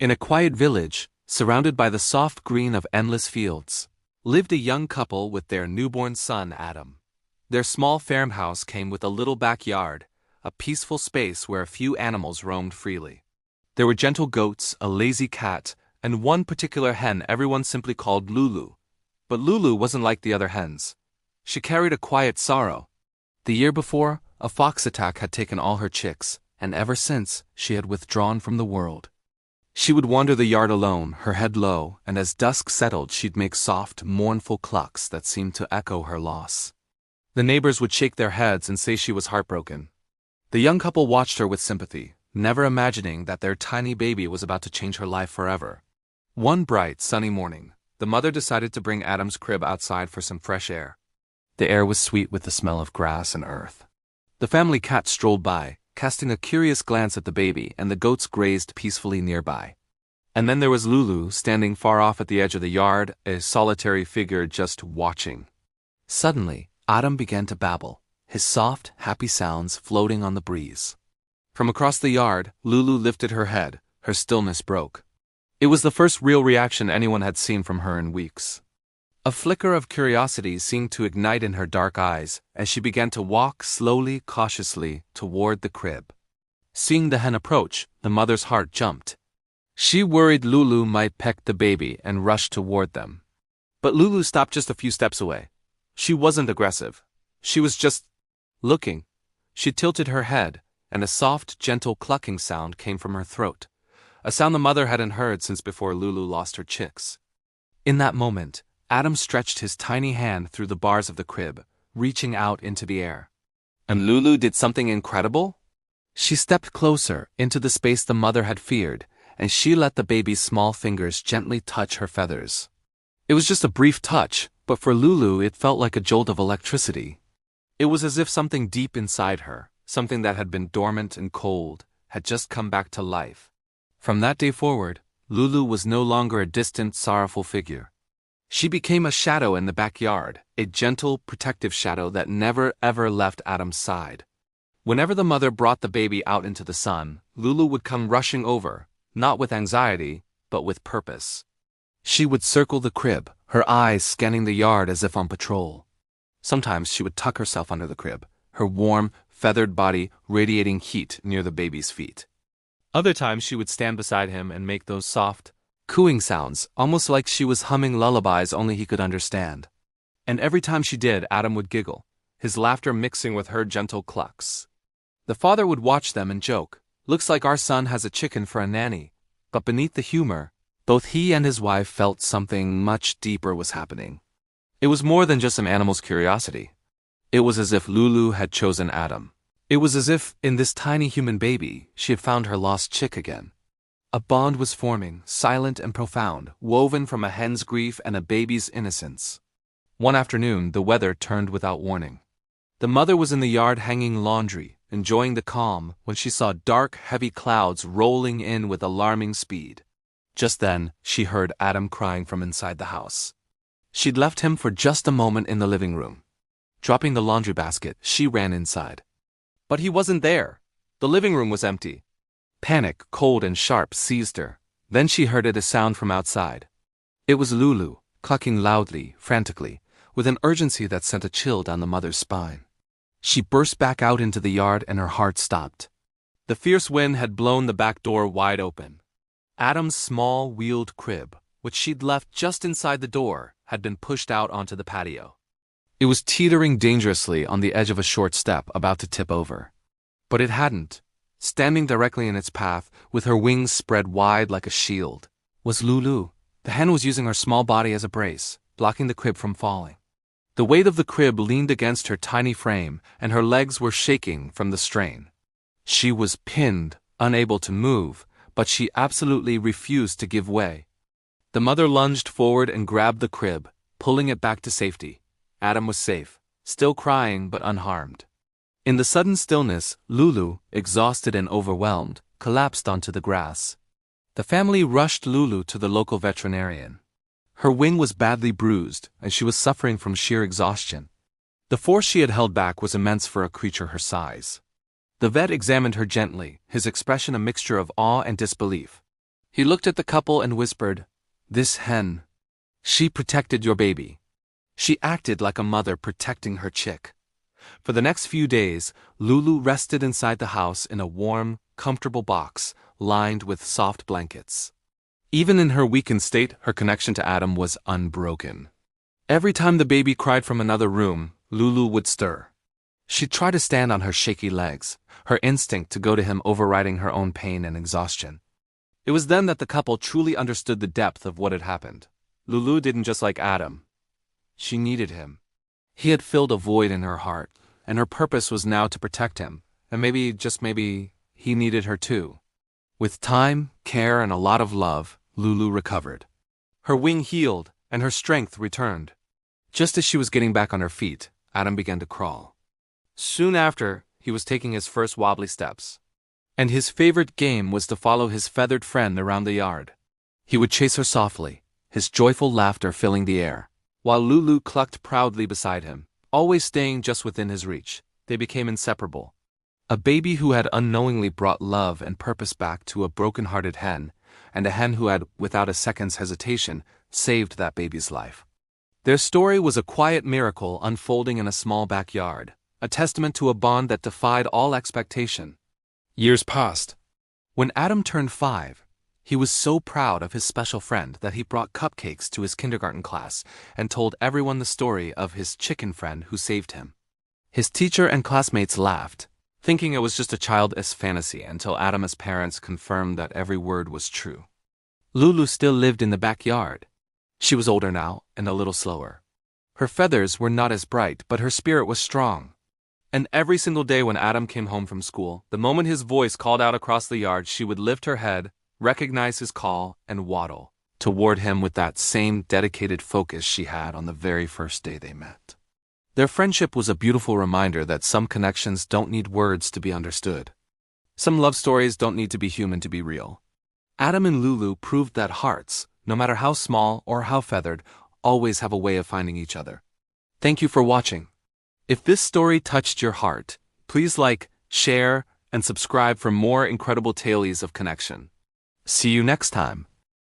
In a quiet village, surrounded by the soft green of endless fields, lived a young couple with their newborn son Adam. Their small farmhouse came with a little backyard, a peaceful space where a few animals roamed freely. There were gentle goats, a lazy cat, and one particular hen everyone simply called Lulu. But Lulu wasn't like the other hens. She carried a quiet sorrow. The year before, a fox attack had taken all her chicks, and ever since, she had withdrawn from the world. She would wander the yard alone, her head low, and as dusk settled she'd make soft, mournful clucks that seemed to echo her loss. The neighbors would shake their heads and say she was heartbroken. The young couple watched her with sympathy, never imagining that their tiny baby was about to change her life forever. One bright, sunny morning, the mother decided to bring Adam's crib outside for some fresh air. The air was sweet with the smell of grass and earth. The family cat strolled by, casting a curious glance at the baby, and the goats grazed peacefully nearby. And then there was Lulu, standing far off at the edge of the yard, a solitary figure just watching. Suddenly, Adam began to babble, his soft, happy sounds floating on the breeze. From across the yard, Lulu lifted her head, her stillness broke. It was the first real reaction anyone had seen from her in weeks. A flicker of curiosity seemed to ignite in her dark eyes as she began to walk slowly, cautiously, toward the crib. Seeing the hen approach, the mother's heart jumped. She worried Lulu might peck the baby and rushed toward them. But Lulu stopped just a few steps away. She wasn't aggressive. She was just looking. She tilted her head, and a soft, gentle clucking sound came from her throat, a sound the mother hadn't heard since before Lulu lost her chicks. In that moment, Adam stretched his tiny hand through the bars of the crib, reaching out into the air. And Lulu did something incredible. She stepped closer into the space the mother had feared, and she let the baby's small fingers gently touch her feathers. It was just a brief touch, but for Lulu it felt like a jolt of electricity. It was as if something deep inside her, something that had been dormant and cold, had just come back to life. From that day forward, Lulu was no longer a distant, sorrowful figure. She became a shadow in the backyard, a gentle, protective shadow that never ever left Adam's side. Whenever the mother brought the baby out into the sun, Lulu would come rushing over, not with anxiety, but with purpose. She would circle the crib, her eyes scanning the yard as if on patrol. Sometimes she would tuck herself under the crib, her warm, feathered body radiating heat near the baby's feet. Other times she would stand beside him and make those soft, cooing sounds, almost like she was humming lullabies only he could understand. And every time she did, Adam would giggle, his laughter mixing with her gentle clucks. The father would watch them and joke, "Looks like our son has a chicken for a nanny." But beneath the humor, both he and his wife felt something much deeper was happening. It was more than just some animal's curiosity. It was as if Lulu had chosen Adam. It was as if, in this tiny human baby, she had found her lost chick again. A bond was forming, silent and profound, woven from a hen's grief and a baby's innocence. One afternoon, the weather turned without warning. The mother was in the yard hanging laundry, enjoying the calm, when she saw dark, heavy clouds rolling in with alarming speed. Just then, she heard Adam crying from inside the house. She'd left him for just a moment in the living room. Dropping the laundry basket, she ran inside. But he wasn't there. The living room was empty. Panic, cold and sharp, seized her. Then she heard a sound from outside. It was Lulu, clucking loudly, frantically, with an urgency that sent a chill down the mother's spine. She burst back out into the yard and her heart stopped. The fierce wind had blown the back door wide open. Adam's small, wheeled crib, which she'd left just inside the door, had been pushed out onto the patio. It was teetering dangerously on the edge of a short step, about to tip over. But it hadn't. Standing directly in its path, with her wings spread wide like a shield, was Lulu. The hen was using her small body as a brace, blocking the crib from falling. The weight of the crib leaned against her tiny frame, and her legs were shaking from the strain. She was pinned, unable to move, but she absolutely refused to give way. The mother lunged forward and grabbed the crib, pulling it back to safety. Adam was safe, still crying but unharmed. In the sudden stillness, Lulu, exhausted and overwhelmed, collapsed onto the grass. The family rushed Lulu to the local veterinarian. Her wing was badly bruised, and she was suffering from sheer exhaustion. The force she had held back was immense for a creature her size. The vet examined her gently, his expression a mixture of awe and disbelief. He looked at the couple and whispered, "This hen. She protected your baby." She acted like a mother protecting her chick. For the next few days, Lulu rested inside the house in a warm, comfortable box lined with soft blankets. Even in her weakened state, her connection to Adam was unbroken. Every time the baby cried from another room, Lulu would stir. She'd try to stand on her shaky legs, her instinct to go to him overriding her own pain and exhaustion. It was then that the couple truly understood the depth of what had happened. Lulu didn't just like Adam. She needed him. He had filled a void in her heart, and her purpose was now to protect him, and maybe, just maybe, he needed her too. With time, care, and a lot of love, Lulu recovered. Her wing healed, and her strength returned. Just as she was getting back on her feet, Adam began to crawl. Soon after, he was taking his first wobbly steps. And his favorite game was to follow his feathered friend around the yard. He would chase her softly, his joyful laughter filling the air, while Lulu clucked proudly beside him, always staying just within his reach. They became inseparable. A baby who had unknowingly brought love and purpose back to a broken-hearted hen, and a hen who had, without a second's hesitation, saved that baby's life. Their story was a quiet miracle unfolding in a small backyard, a testament to a bond that defied all expectation. Years passed. When Adam turned 5, he was so proud of his special friend that he brought cupcakes to his kindergarten class and told everyone the story of his chicken friend who saved him. His teacher and classmates laughed, thinking it was just a childish fantasy until Adam's parents confirmed that every word was true. Lulu still lived in the backyard. She was older now and a little slower. Her feathers were not as bright, but her spirit was strong. And every single day when Adam came home from school, the moment his voice called out across the yard, she would lift her head, recognize his call, and waddle toward him with that same dedicated focus she had on the very first day they met. Their friendship was a beautiful reminder that some connections don't need words to be understood. Some love stories don't need to be human to be real. Adam and Lulu proved that hearts, no matter how small or how feathered, always have a way of finding each other. Thank you for watching. If this story touched your heart, please like, share, and subscribe for more incredible tales of connection. See you next time.